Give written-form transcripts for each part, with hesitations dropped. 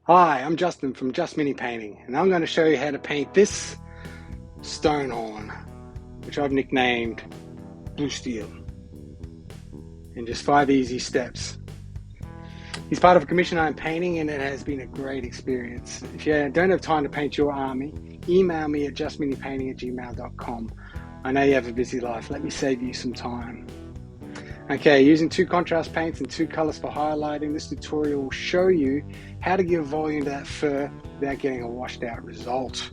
Hi, I'm Justin from Just Mini Painting, and I'm going to show you how to paint this stone horn, which I've nicknamed Blue Steel, in just 5 easy steps. He's part of a commission I'm painting, and it has been a great experience. If you don't have time to paint your army, email me at justminipainting@gmail.com. I know you have a busy life. Let me save you some time. Okay, using 2 contrast paints and 2 colors for highlighting, this tutorial will show you how to give volume to that fur without getting a washed out result.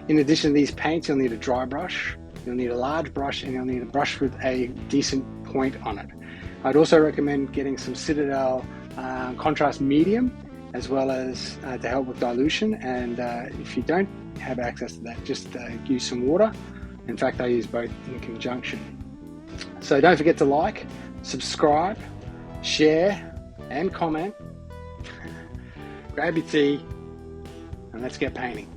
In addition to these paints, you'll need a dry brush, you'll need a large brush, and you'll need a brush with a decent point on it. I'd also recommend getting some Citadel contrast medium, as well as to help with dilution. And if you don't have access to that, just use some water. In fact, I use both in conjunction. So don't forget to like, subscribe, share, and comment. Grab your tea, and let's get painting.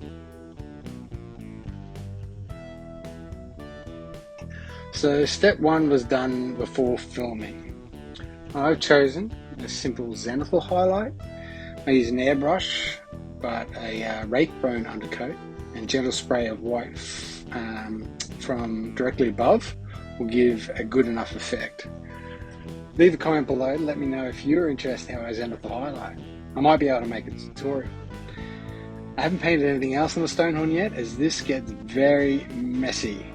So step 1 was done before filming. I've chosen a simple zenithal highlight. I use an airbrush, but a rake bone undercoat and gentle spray of white from directly above will give a good enough effect. Leave a comment below and let me know if you're interested in how I zenithal highlight. I might be able to make a tutorial. I haven't painted anything else on the stone horn yet, as this gets very messy.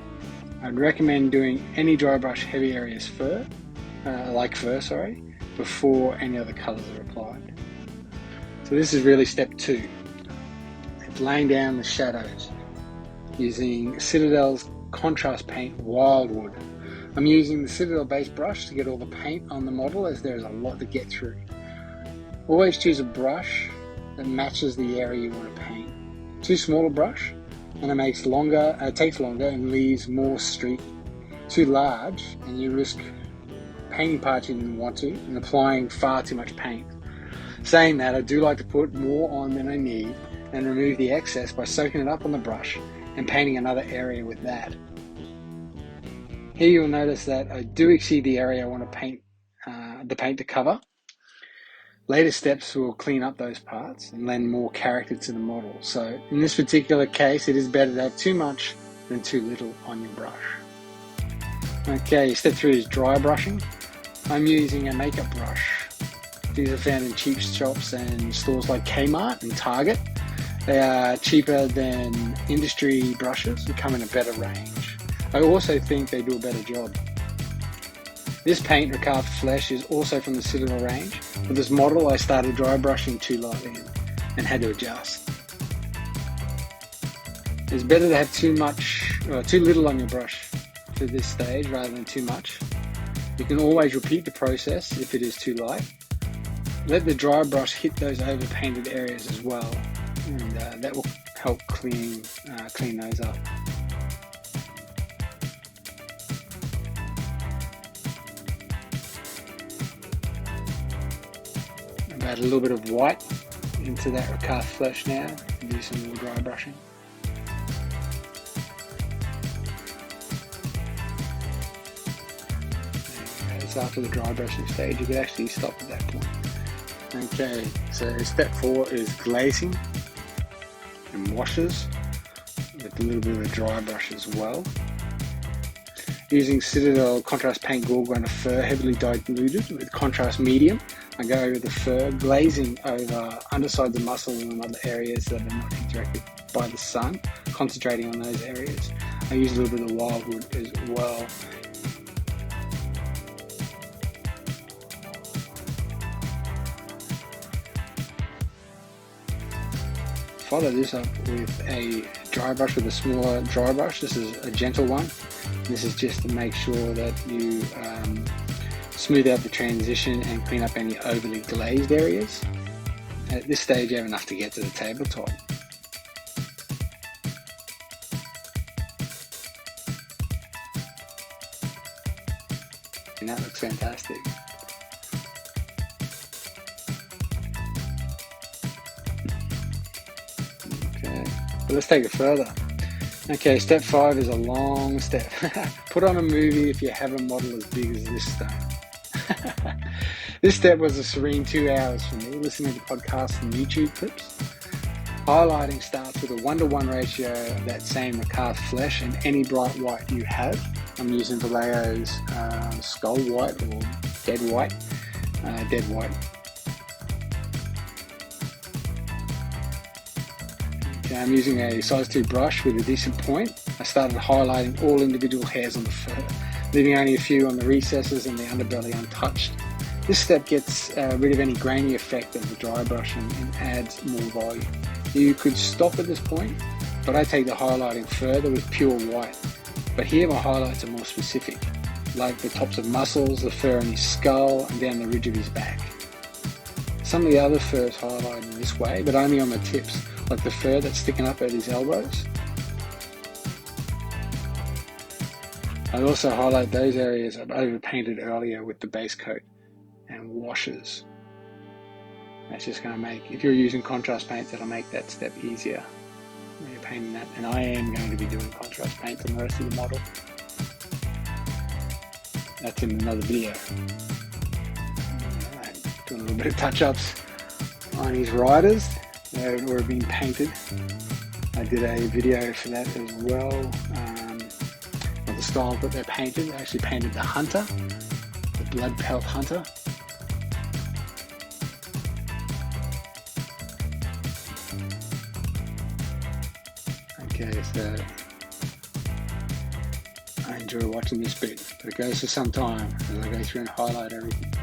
I'd recommend doing any dry brush heavy areas fur, before any other colors are applied. So this is really step 2. It's laying down the shadows using Citadel's contrast paint Wildwood. I'm using the Citadel base brush to get all the paint on the model, as there's a lot to get through. Always choose a brush that matches the area you want to paint. Too small a brush and it takes longer and leaves more streak. Too large and you risk painting parts you didn't want to and applying far too much paint. Saying that, I do like to put more on than I need and remove the excess by soaking it up on the brush and painting another area with that. Here you'll notice that I do exceed the area I want to paint the paint to cover. Later steps will clean up those parts and lend more character to the model. So in this particular case, it is better to have too much than too little on your brush. Okay, step 3 is dry brushing. I'm using a makeup brush. These are found in cheap shops and stores like Kmart and Target. They are cheaper than industry brushes and come in a better range. I also think they do a better job. This paint, Recalf Flesh, is also from the Citadel range. For this model, I started dry brushing too lightly and had to adjust. It's better to have too little on your brush for this stage rather than too much. You can always repeat the process if it is too light. Let the dry brush hit those over-painted areas as well, and that will help clean those up. Add a little bit of white into that Recalf Flesh now and do some more dry brushing. It's after the dry brushing stage, you could actually stop at that point. Okay, so step 4 is glazing and washes with a little bit of a dry brush as well. Using Citadel contrast paint Gorgon fur, heavily diluted with contrast medium, I go over the fur, glazing over undersides of muscle and other areas that are not interacted by the sun, concentrating on those areas. I use a little bit of Wildwood as well. Follow this up with a dry brush, with a smaller dry brush. This is a gentle one. This is just to make sure that you smooth out the transition and clean up any overly glazed areas. At this stage, you have enough to get to the tabletop. And that looks fantastic. Okay, but let's take it further. Okay, step 5 is a long step. Put on a movie if you have a model as big as this stone. This step was a serene 2 hours for me, listening to podcasts and YouTube clips. Highlighting starts with a 1:1 ratio of that same Macarth flesh and any bright white you have. I'm using Vallejo's Skull White or Dead White. Dead White. Okay, I'm using a size 2 brush with a decent point. I started highlighting all individual hairs on the fur, leaving only a few on the recesses and the underbelly untouched. This step gets rid of any grainy effect of the dry brushing and adds more volume. You could stop at this point, but I take the highlighting further with pure white. But here my highlights are more specific, like the tops of muscles, the fur on his skull, and down the ridge of his back. Some of the other fur is highlighted in this way, but only on the tips, like the fur that's sticking up at his elbows. I also highlight those areas I've overpainted earlier with the base coat and washes. That's just going to make, if you're using contrast paints, that'll make that step easier when you're painting that. And I am going to be doing contrast paints on the rest of the model. That's in another video. Doing a little bit of touch-ups on his riders that have already been painted. I did a video for that as well, of the style that they're painted. I actually painted the hunter, the blood pelt hunter. Okay, so I enjoy watching this bit, but it goes for some time as I go through and highlight everything.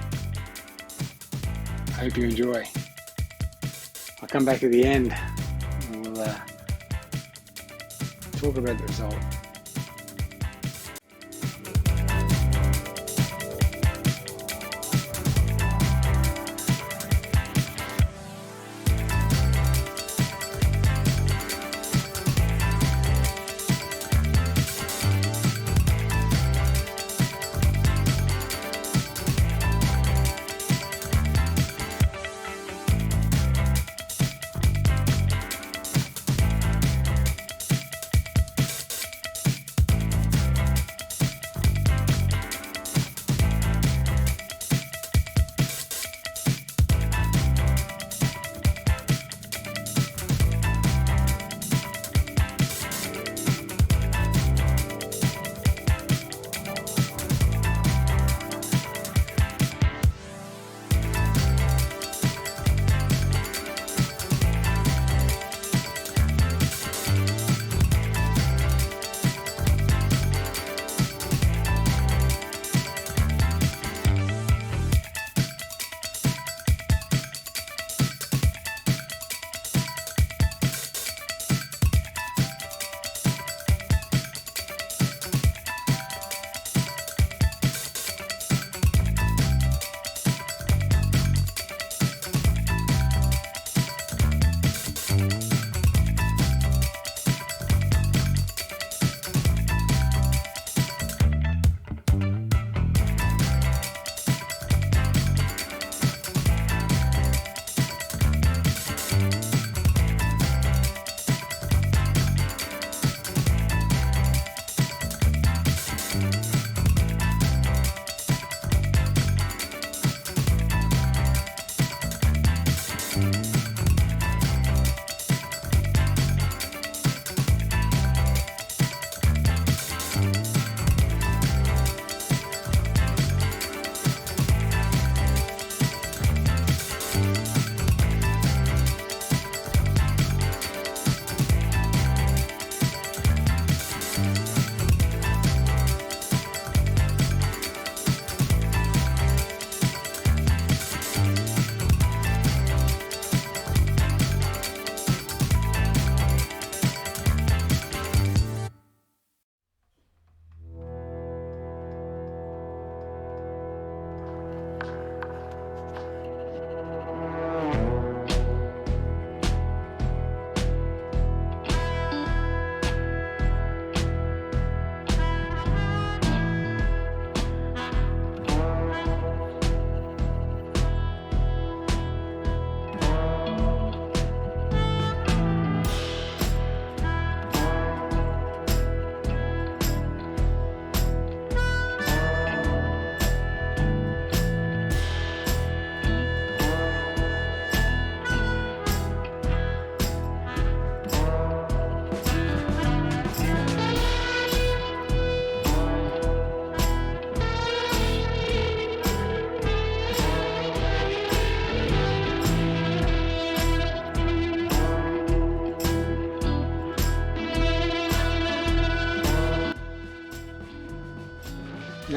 I hope you enjoy. I'll come back at the end and we'll talk about the result.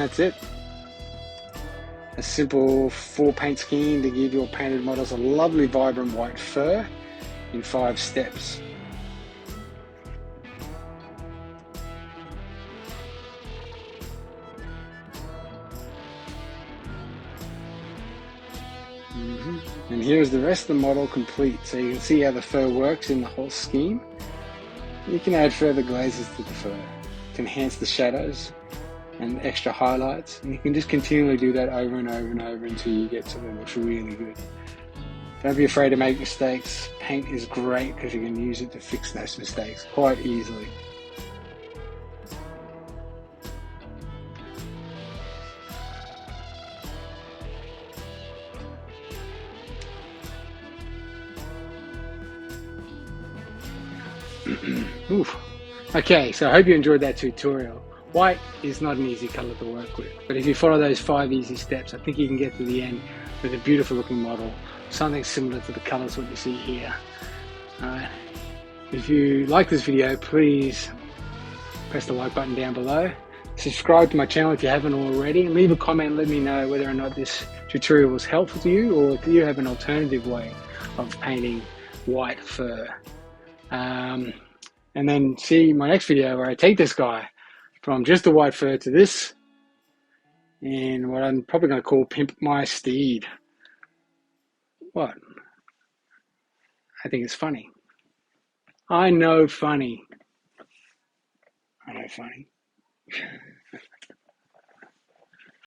that's it. A simple 4-paint scheme to give your painted models a lovely vibrant white fur in 5 steps. And here is the rest of the model complete, so you can see how the fur works in the whole scheme. You can add further glazes to the fur to enhance the shadows and extra highlights, and you can just continually do that over and over and over until you get something that looks really good. Don't be afraid to make mistakes. Paint is great because you can use it to fix those mistakes quite easily. Oof. Okay, so I hope you enjoyed that tutorial. White is not an easy colour to work with, but if you follow those 5 easy steps, I think you can get to the end with a beautiful looking model, something similar to the colours what you see here. If you like this video, please press the like button down below. Subscribe to my channel if you haven't already, and leave a comment and let me know whether or not this tutorial was helpful to you, or do you have an alternative way of painting white fur. And then see my next video where I take this guy from just a white fur to this in what I'm probably going to call Pimp My Steed. What? I think it's funny. I know funny.